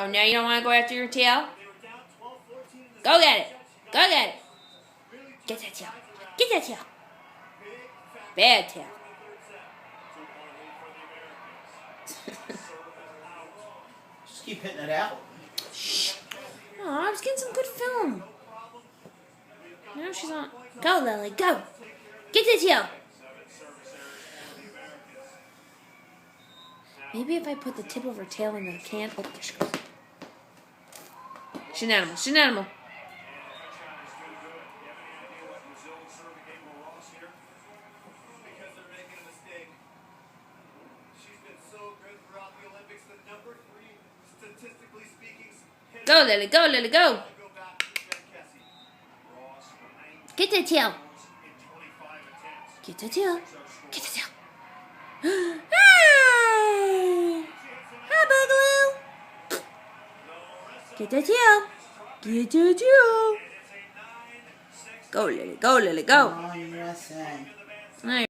Oh, now you don't want to go after your tail? Go get it. Go get it. Get that tail. Get that tail. Bad tail. Just keep hitting it out. Shh. Oh, I was getting some good film. Now she's on. Go, Lily. Go. Get that tail. Maybe if I put the tip of her tail in the can. Oh, there she goes. She's an animal. She's an animal. Go, Lily. Go, Lily. Go. Get that tail. Get that tail. Get that tail. Hi, Boogaloo. Get that tail. Get that tail. Go, Lily. Go, Lily. Go. Come on, USA. All right.